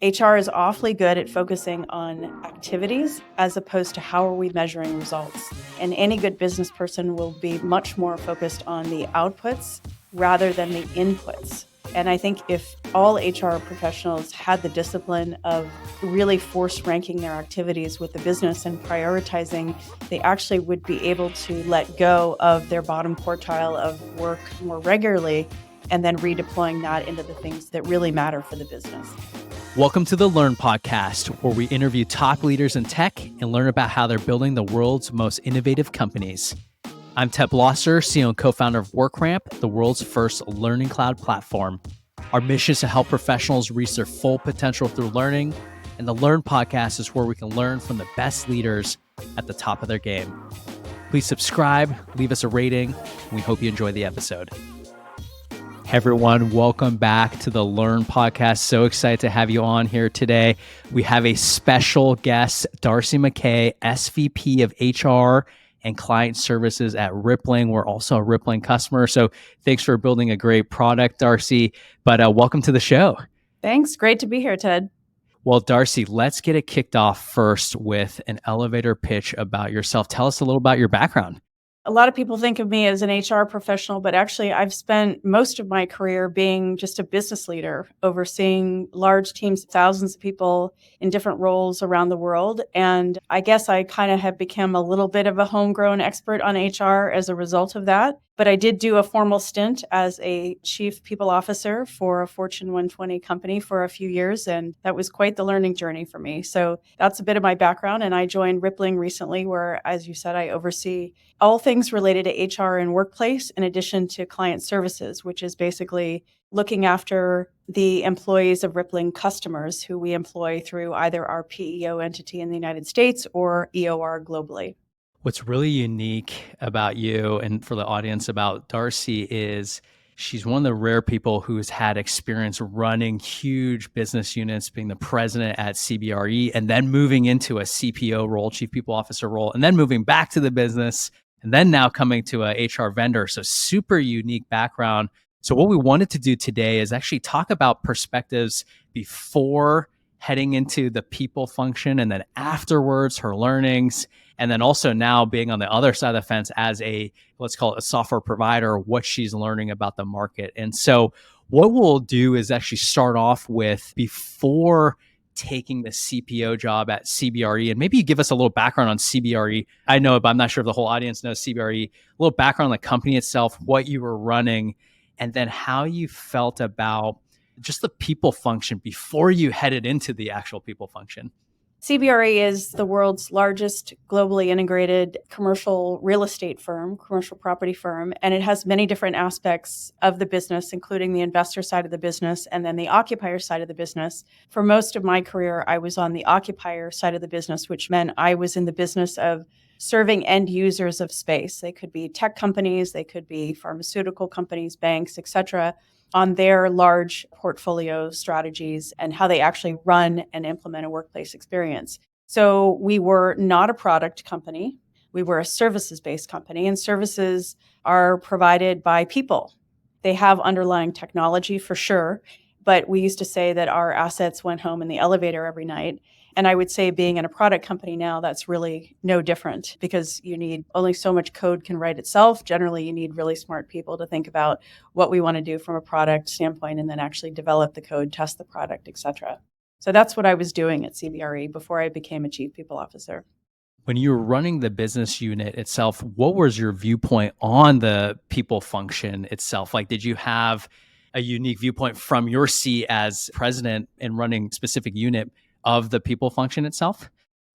HR is awfully good at focusing on activities as opposed to how are we measuring results. And any good business person will be much more focused on the outputs rather than the inputs. And I think if all HR professionals had the discipline of really force ranking their activities with the business and prioritizing, they actually would be able to let go of their bottom quartile of work more regularly and then redeploying that into the things that really matter for the business. Welcome to the Learn Podcast, where we interview top leaders in tech and learn about how they're building the world's most innovative companies. I'm Ted Blosser, CEO and co-founder of WorkRamp, the world's first learning cloud platform. Our mission is to help professionals reach their full potential through learning, and the Learn Podcast is where we can learn from the best leaders at the top of their game. Please subscribe, leave us a rating, and we hope you enjoy the episode. Hey everyone, welcome back to the Learn Podcast. So excited to have you on here today. We have a special guest, Darcy Mackay, SVP of HR and Client Services at Rippling. We're also a Rippling customer, so thanks for building a great product, Darcy. But welcome to the show. Thanks. Great to be here, Ted. Well, Darcy, let's get it kicked off first with an elevator pitch about yourself. Tell us a little about your background. A lot of people think of me as an HR professional, but actually I've spent most of my career being just a business leader, overseeing large teams, thousands of people in different roles around the world. And I guess I kind of have become a little bit of a homegrown expert on HR as a result of that. But I did do a formal stint as a chief people officer for a Fortune 120 company for a few years, and that was quite the learning journey for me. So that's a bit of my background, and I joined Rippling recently where, as you said, I oversee all things related to HR and workplace in addition to client services, which is basically looking after the employees of Rippling customers who we employ through either our PEO entity in the United States or EOR globally. What's really unique about you and for the audience about Darcy is she's one of the rare people who's had experience running huge business units, being the president at CBRE, and then moving into a CPO role, chief people officer role, and then moving back to the business, and then now coming to a HR vendor. So super unique background. So what we wanted to do today is actually talk about perspectives before heading into the people function and then afterwards her learnings. And then also now being on the other side of the fence as a, let's call it a software provider, what she's learning about the market. And so what we'll do is actually start off with before taking the CPO job at CBRE, and maybe you give us a little background on CBRE. I know, but I'm not sure if the whole audience knows CBRE, a little background on the company itself, what you were running, and then how you felt about just the people function before you headed into the actual people function. CBRE is the world's largest globally integrated commercial real estate firm, commercial property firm, and it has many different aspects of the business, including the investor side of the business and then the occupier side of the business. For most of my career, I was on the occupier side of the business, which meant I was in the business of serving end users of space. They could be tech companies, they could be pharmaceutical companies, banks, et cetera, on their large portfolio strategies and how they actually run and implement a workplace experience. So we were not a product company. We were a services-based company, and services are provided by people. They have underlying technology for sure, but we used to say that our assets went home in the elevator every night. And I would say being in a product company now, that's really no different because you need only so much code can write itself. Generally, you need really smart people to think about what we want to do from a product standpoint and then actually develop the code, test the product, et cetera. So that's what I was doing at CBRE before I became a chief people officer. When you were running the business unit itself, what was your viewpoint on the people function itself? Like, did you have a unique viewpoint from your seat as president and running specific unit of the people function itself?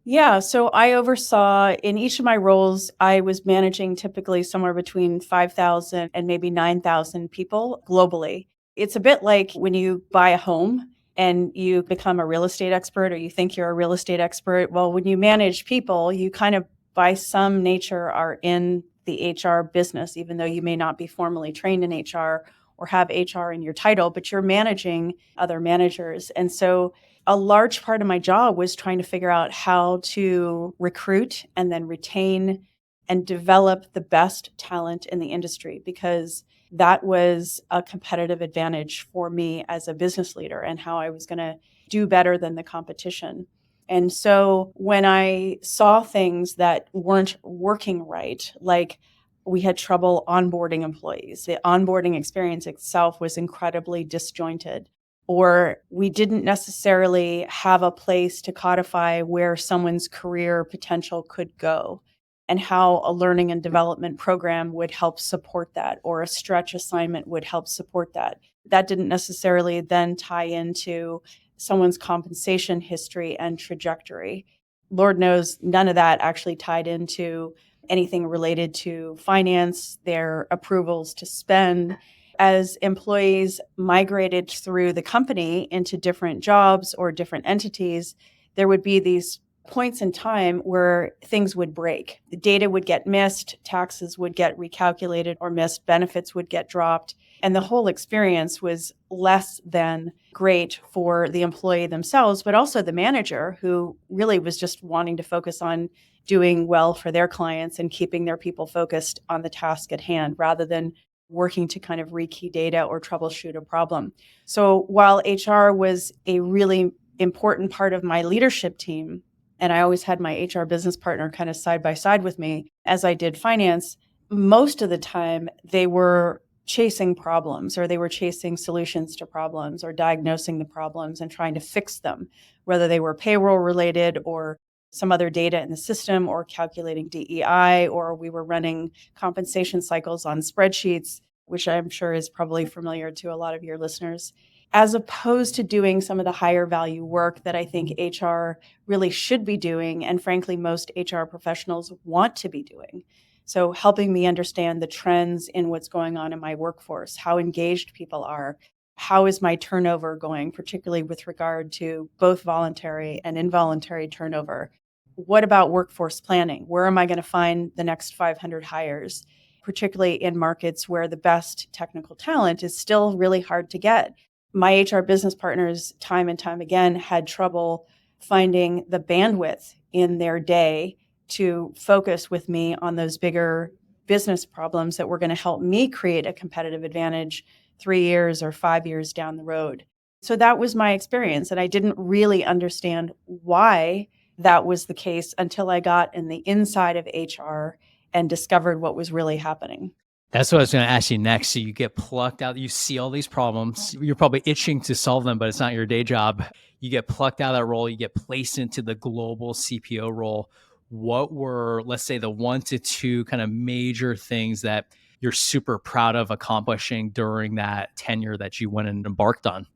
Yeah, so I oversaw in each of my roles, I was managing typically somewhere between 5,000 and maybe 9,000 people globally. It's a bit like when you buy a home and you become a real estate expert or you think you're a real estate expert. Well, when you manage people, you kind of by some nature are in the HR business, even though you may not be formally trained in HR or have HR in your title, but you're managing other managers. And so a large part of my job was trying to figure out how to recruit and then retain and develop the best talent in the industry, because that was a competitive advantage for me as a business leader and how I was going to do better than the competition. And so when I saw things that weren't working right, like we had trouble onboarding employees, the onboarding experience itself was incredibly disjointed, or we didn't necessarily have a place to codify where someone's career potential could go and how a learning and development program would help support that, or a stretch assignment would help support that. That didn't necessarily then tie into someone's compensation history and trajectory. Lord knows none of that actually tied into anything related to finance, their approvals to spend. As employees migrated through the company into different jobs or different entities, there would be these points in time where things would break. The data would get missed, taxes would get recalculated or missed, benefits would get dropped, and the whole experience was less than great for the employee themselves, but also the manager, who really was just wanting to focus on doing well for their clients and keeping their people focused on the task at hand rather than working to kind of rekey data or troubleshoot a problem. So while HR was a really important part of my leadership team, and I always had my HR business partner kind of side by side with me as I did finance, most of the time they were chasing problems, or they were chasing solutions to problems, or diagnosing the problems and trying to fix them, whether they were payroll related or some other data in the system, or calculating DEI, or we were running compensation cycles on spreadsheets, which I'm sure is probably familiar to a lot of your listeners, as opposed to doing some of the higher value work that I think HR really should be doing, and frankly, most HR professionals want to be doing. So helping me understand the trends in what's going on in my workforce, how engaged people are, how is my turnover going, particularly with regard to both voluntary and involuntary turnover. What about workforce planning? Where am I going to find the next 500 hires, particularly in markets where the best technical talent is still really hard to get? My HR business partners, time and time again, had trouble finding the bandwidth in their day to focus with me on those bigger business problems that were going to help me create a competitive advantage 3 years or 5 years down the road. So that was my experience. And I didn't really understand why that was the case until I got in the inside of HR and discovered what was really happening. That's what I was going to ask you next. So you get plucked out, you see all these problems, you're probably itching to solve them, but it's not your day job. You get plucked out of that role, you get placed into the global CPO role. What were, let's say, the 1 to 2 kind of major things that you're super proud of accomplishing during that tenure that you went and embarked on?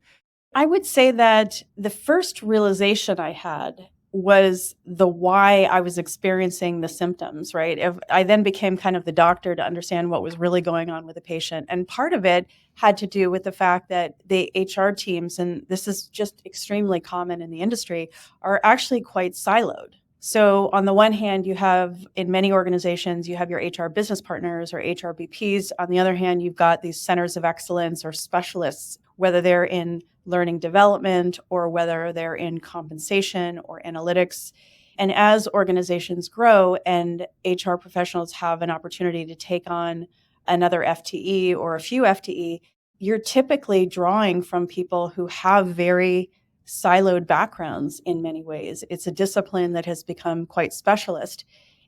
I would say that the first realization I had was the why I was experiencing the symptoms, right? I then became kind of the doctor to understand what was really going on with the patient. And part of it had to do with the fact that the HR teams, and this is just extremely common in the industry, are actually quite siloed. So on the one hand, you have, in many organizations, you have your HR business partners or HR BPs. On the other hand, you've got these centers of excellence or specialists, whether they're in learning development or whether they're in compensation or analytics. And as organizations grow and HR professionals have an opportunity to take on another FTE or a few FTE, you're typically drawing from people who have very siloed backgrounds in many ways. It's a discipline that has become quite specialist.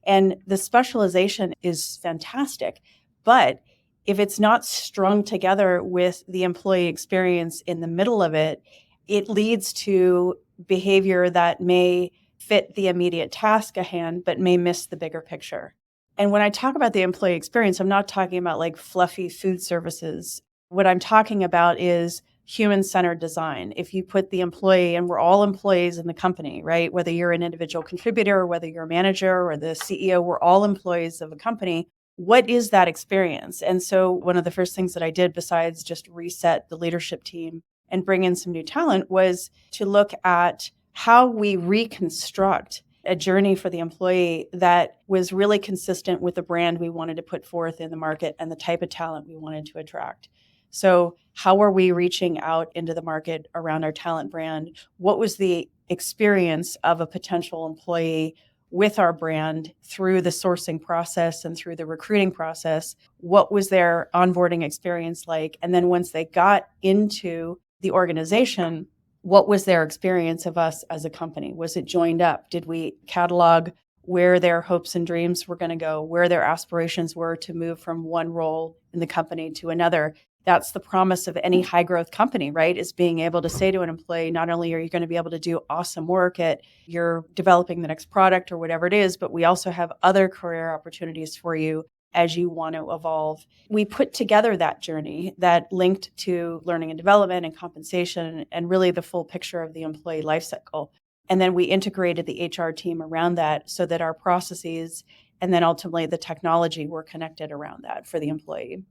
And the specialization is fantastic. But if it's not strung together with the employee experience in the middle of it, it leads to behavior that may fit the immediate task at hand, but may miss the bigger picture. And when I talk about the employee experience, I'm not talking about like fluffy food services. What I'm talking about is human-centered design. If you put the employee, and we're all employees in the company, right? Whether you're an individual contributor, or whether you're a manager or the CEO, we're all employees of a company. What is that experience? And so one of the first things that I did, besides just reset the leadership team and bring in some new talent, was to look at how we reconstruct a journey for the employee that was really consistent with the brand we wanted to put forth in the market and the type of talent we wanted to attract. So how are we reaching out into the market around our talent brand? What was the experience of a potential employee with our brand through the sourcing process and through the recruiting process? What was their onboarding experience like? And then once they got into the organization, what was their experience of us as a company? Was it joined up? Did we catalog where their hopes and dreams were going to go, where their aspirations were to move from one role in the company to another? That's the promise of any high growth company, right? Is being able to say to an employee, not only are you going to be able to do awesome work at you're developing the next product or whatever it is, but we also have other career opportunities for you as you want to evolve. We put together that journey that linked to learning and development and compensation and really the full picture of the employee lifecycle. And then we integrated the HR team around that so that our processes and then ultimately the technology were connected around that for the employee.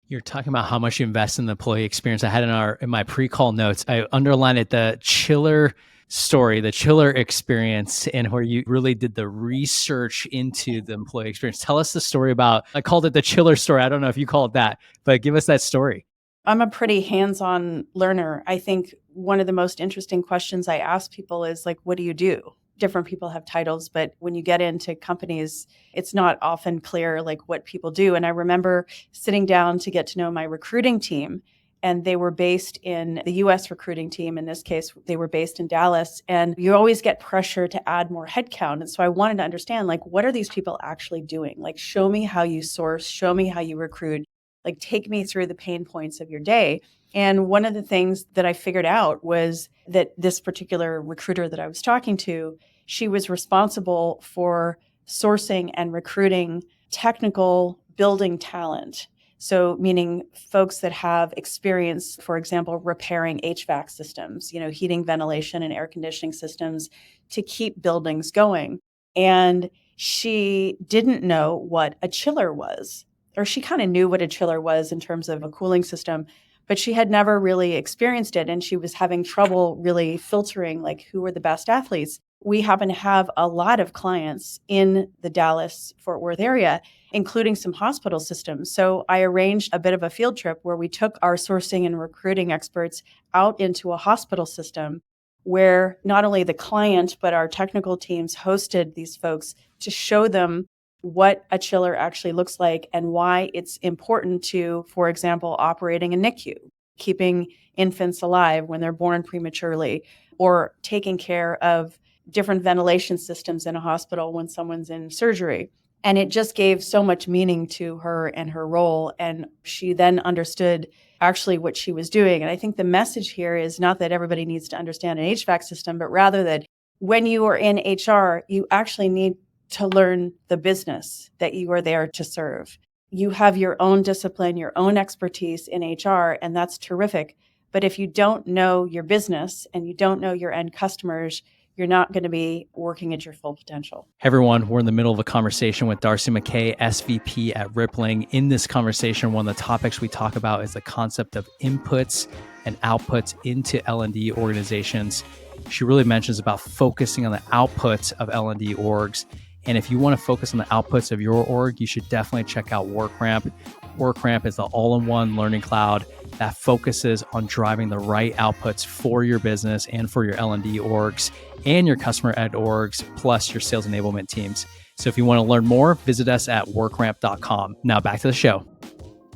You're talking about how much you invest in the employee experience. I had in my pre-call notes, I underlined it, the chiller story, the chiller experience, and where you really did the research into the employee experience. Tell us the story about, I called it the chiller story. I don't know if you call it that, but give us that story. I'm a pretty hands-on learner. I think one of the most interesting questions I ask people is like, what do you do? Different people have titles, but when you get into companies, it's not often clear like what people do. And I remember sitting down to get to know my recruiting team, and they were based in the US recruiting team. In this case, they were based in Dallas, and you always get pressure to add more headcount. And so I wanted to understand like, what are these people actually doing? Like, show me how you source, show me how you recruit, like take me through the pain points of your day. And one of the things that I figured out was that this particular recruiter that I was talking to, she was responsible for sourcing and recruiting technical building talent. So meaning folks that have experience, for example, repairing HVAC systems, heating, ventilation, and air conditioning systems to keep buildings going. And she didn't know what a chiller was, or she kind of knew what a chiller was in terms of a cooling system, but she had never really experienced it. And she was having trouble really filtering like who were the best athletes. We happen to have a lot of clients in the Dallas Fort Worth area, including some hospital systems. So I arranged a bit of a field trip where we took our sourcing and recruiting experts out into a hospital system where not only the client, but our technical teams hosted these folks to show them what a chiller actually looks like and why it's important to, for example, operating a NICU, keeping infants alive when they're born prematurely, or taking care of different ventilation systems in a hospital when someone's in surgery. And it just gave so much meaning to her and her role. And she then understood actually what she was doing. And I think the message here is not that everybody needs to understand an HVAC system, but rather that when you are in HR, you actually need to learn the business that you are there to serve. You have your own discipline, your own expertise in HR, and that's terrific. But if you don't know your business and you don't know your end customers, you're not going to be working at your full potential. Hey everyone, we're in the middle of a conversation with Darcy Mackay, SVP at Rippling. In this conversation, one of the topics we talk about is the concept of inputs and outputs into L&D organizations. She really mentions about focusing on the outputs of L&D orgs. And if you want to focus on the outputs of your org, you should definitely check out WorkRamp. WorkRamp is the all-in-one learning cloud that focuses on driving the right outputs for your business and for your L&D orgs and your customer ed orgs, plus your sales enablement teams. So if you want to learn more, visit us at workramp.com. Now back to the show.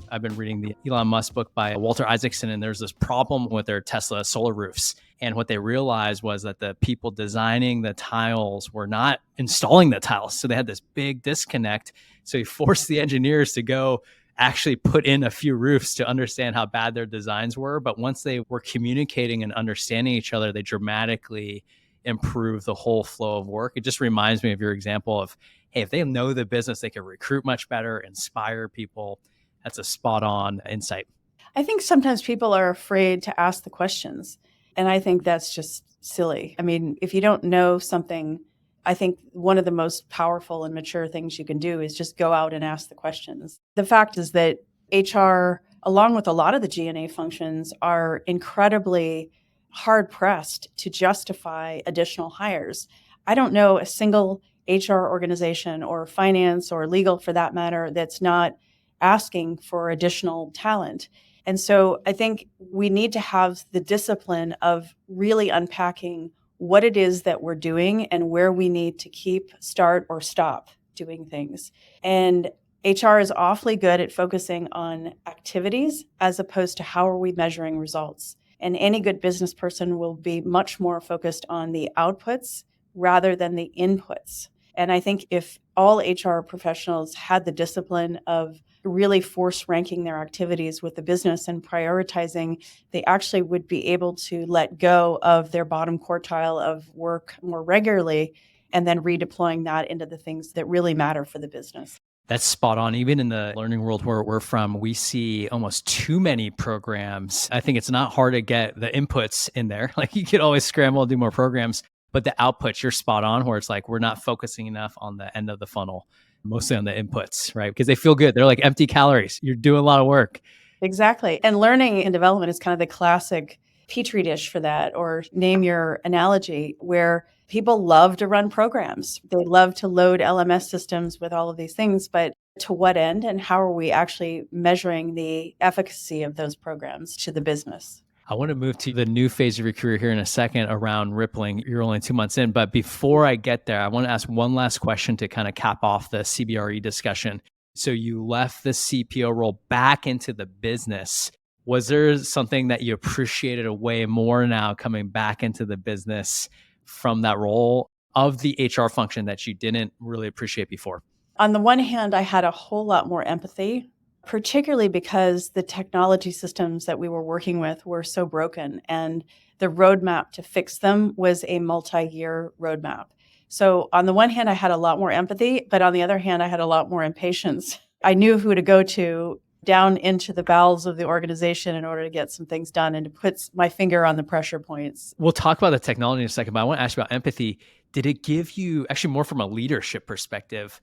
I've been reading the Elon Musk book by Walter Isaacson, and there's this problem with their Tesla solar roofs. And what they realized was that the people designing the tiles were not installing the tiles. So they had this big disconnect. So he forced the engineers to go actually put in a few roofs to understand how bad their designs were. But once they were communicating and understanding each other, they dramatically improved the whole flow of work. It just reminds me of your example of, hey, if they know the business, they can recruit much better, inspire people. That's a spot on insight. I think sometimes people are afraid to ask the questions. And I think that's just silly. I mean, if you don't know something, I think one of the most powerful and mature things you can do is just go out and ask the questions. The fact is that HR, along with a lot of the G&A functions, are incredibly hard pressed to justify additional hires. I don't know a single HR organization or finance or legal for that matter that's not asking for additional talent. And so I think we need to have the discipline of really unpacking what it is that we're doing and where we need to keep, start, or stop doing things. And HR is awfully good at focusing on activities as opposed to how are we measuring results. And any good business person will be much more focused on the outputs rather than the inputs. And I think if all HR professionals had the discipline of really force ranking their activities with the business and prioritizing, they actually would be able to let go of their bottom quartile of work more regularly and then redeploying that into the things that really matter for the business. That's spot on. Even in the learning world where we're from, we see almost too many programs. I think it's not hard to get the inputs in there. Like you could always scramble and do more programs, but the outputs, you're spot on, where it's like we're not focusing enough on the end of the funnel, mostly on the inputs, right? Because they feel good. They're like empty calories. You're doing a lot of work. Exactly. And learning and development is kind of the classic petri dish for that, or name your analogy, where people love to run programs. They love to load LMS systems with all of these things, but to what end and how are we actually measuring the efficacy of those programs to the business? I want to move to the new phase of your career here in a second around Rippling. You're only 2 months in, but before I get there, I want to ask one last question to kind of cap off the CBRE discussion. So you left the CPO role back into the business. Was there something that you appreciated way more now coming back into the business from that role of the HR function that you didn't really appreciate before? On the one hand, I had a whole lot more empathy, particularly because the technology systems that we were working with were so broken, and the roadmap to fix them was a multi-year roadmap. So on the one hand, I had a lot more empathy, but on the other hand, I had a lot more impatience. I knew who to go to down into the bowels of the organization in order to get some things done and to put my finger on the pressure points. We'll talk about the technology in a second, but I want to ask you about empathy. Did it give you, actually more from a leadership perspective,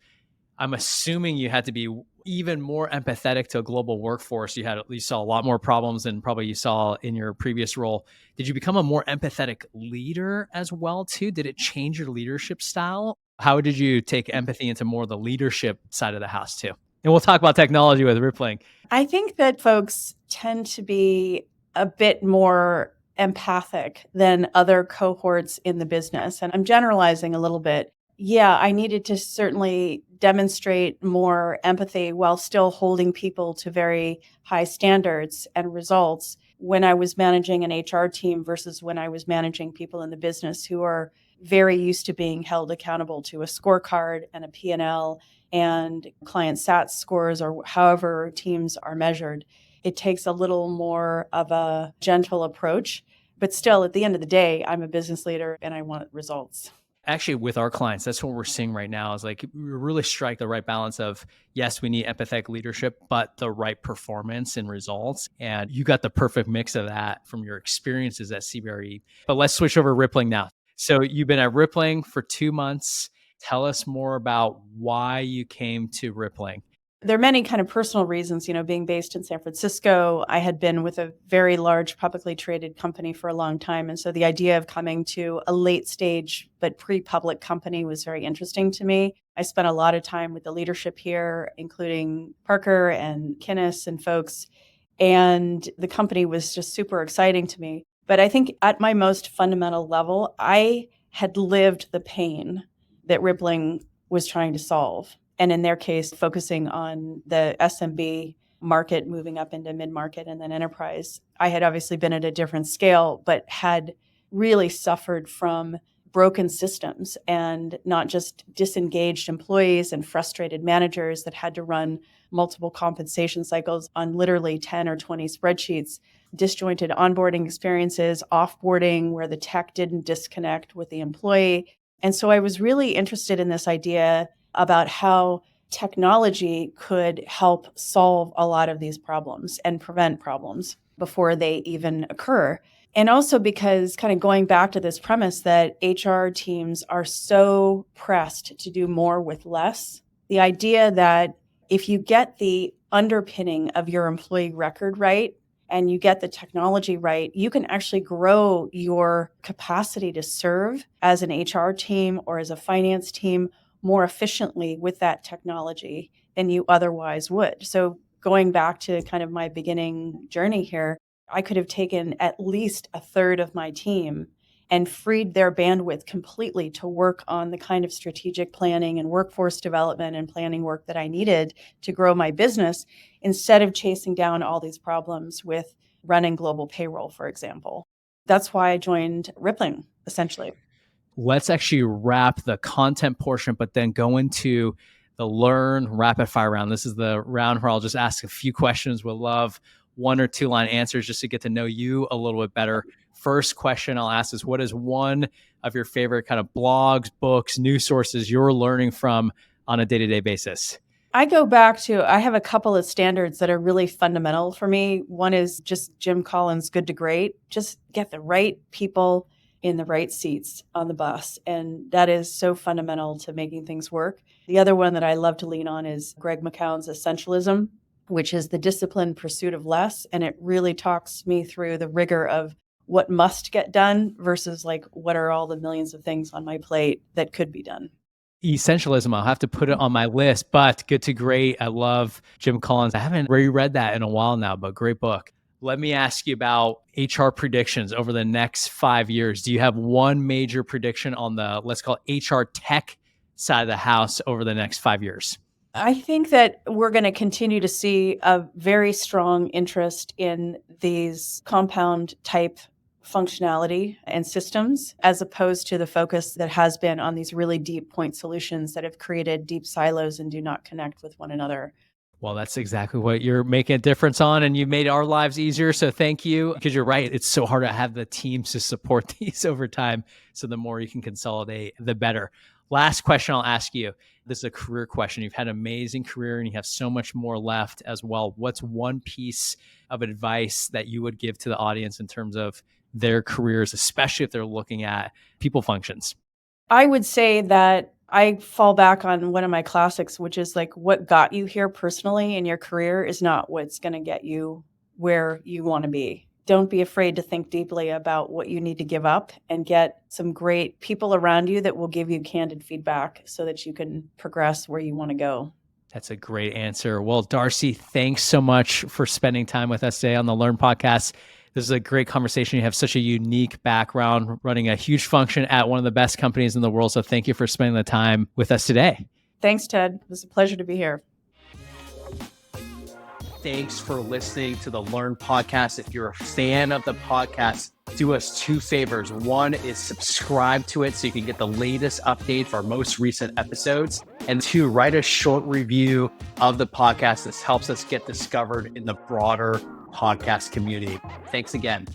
I'm assuming you had to be even more empathetic to a global workforce. You saw a lot more problems than probably you saw in your previous role. Did you become a more empathetic leader as well too? Did it change your leadership style? How did you take empathy into more of the leadership side of the house too? And we'll talk about technology with Rippling. I think that folks tend to be a bit more empathic than other cohorts in the business. And I'm generalizing a little bit. Yeah, I needed to certainly demonstrate more empathy while still holding people to very high standards and results when I was managing an HR team versus when I was managing people in the business who are very used to being held accountable to a scorecard and a P&L and client sat scores or however teams are measured. It takes a little more of a gentle approach, but still at the end of the day, I'm a business leader and I want results. Actually, with our clients, that's what we're seeing right now is like we really strike the right balance of, yes, we need empathetic leadership, but the right performance and results. And you got the perfect mix of that from your experiences at CBRE. But let's switch over to Rippling now. So you've been at Rippling for 2 months. Tell us more about why you came to Rippling. There are many kind of personal reasons, being based in San Francisco, I had been with a very large publicly traded company for a long time. And so the idea of coming to a late stage but pre-public company was very interesting to me. I spent a lot of time with the leadership here, including Parker and Kinnis and folks. And the company was just super exciting to me. But I think at my most fundamental level, I had lived the pain that Rippling was trying to solve. And in their case, focusing on the SMB market, moving up into mid-market and then enterprise. I had obviously been at a different scale, but had really suffered from broken systems and not just disengaged employees and frustrated managers that had to run multiple compensation cycles on literally 10 or 20 spreadsheets, disjointed onboarding experiences, offboarding where the tech didn't disconnect with the employee. And so I was really interested in this idea about how technology could help solve a lot of these problems and prevent problems before they even occur. And also because kind of going back to this premise that HR teams are so pressed to do more with less, the idea that if you get the underpinning of your employee record right, and you get the technology right, you can actually grow your capacity to serve as an HR team or as a finance team more efficiently with that technology than you otherwise would. So going back to kind of my beginning journey here, I could have taken at least a third of my team and freed their bandwidth completely to work on the kind of strategic planning and workforce development and planning work that I needed to grow my business instead of chasing down all these problems with running global payroll, for example. That's why I joined Rippling, essentially. Let's actually wrap the content portion, but then go into the learn rapid fire round. This is the round where I'll just ask a few questions. We'll love 1 or 2 line answers just to get to know you a little bit better. First question I'll ask is, what is one of your favorite kind of blogs, books, news sources you're learning from on a day-to-day basis? I go back to, I have a couple of standards that are really fundamental for me. One is just Jim Collins' Good to Great. Just get the right people in the right seats on the bus. And that is so fundamental to making things work. The other one that I love to lean on is Greg McKeown's Essentialism, which is the disciplined pursuit of less. And it really talks me through the rigor of what must get done versus like, what are all the millions of things on my plate that could be done. Essentialism, I'll have to put it on my list, but Good to Great. I love Jim Collins. I haven't reread that in a while now, but great book. Let me ask you about HR predictions over the next 5 years. Do you have one major prediction on the, let's call it HR tech side of the house over the next 5 years? I think that we're going to continue to see a very strong interest in these compound type functionality and systems, as opposed to the focus that has been on these really deep point solutions that have created deep silos and do not connect with one another. Well, that's exactly what you're making a difference on, and you made our lives easier. So thank you, because you're right. It's so hard to have the teams to support these over time. So the more you can consolidate, the better. Last question I'll ask you. This is a career question. You've had an amazing career and you have so much more left as well. What's one piece of advice that you would give to the audience in terms of their careers, especially if they're looking at people functions? I would say that I fall back on one of my classics, which is like, what got you here personally in your career is not what's going to get you where you want to be. Don't be afraid to think deeply about what you need to give up and get some great people around you that will give you candid feedback so that you can progress where you want to go. That's a great answer. Well, Darcy, thanks so much for spending time with us today on the Learn Podcast. This is a great conversation. You have such a unique background running a huge function at one of the best companies in the world. So thank you for spending the time with us today. Thanks, Ted. It was a pleasure to be here. Thanks for listening to the Learn Podcast. If you're a fan of the podcast, do us 2 favors. One is subscribe to it so you can get the latest update for our most recent episodes. And 2, write a short review of the podcast. This helps us get discovered in the broader podcast community. Thanks again.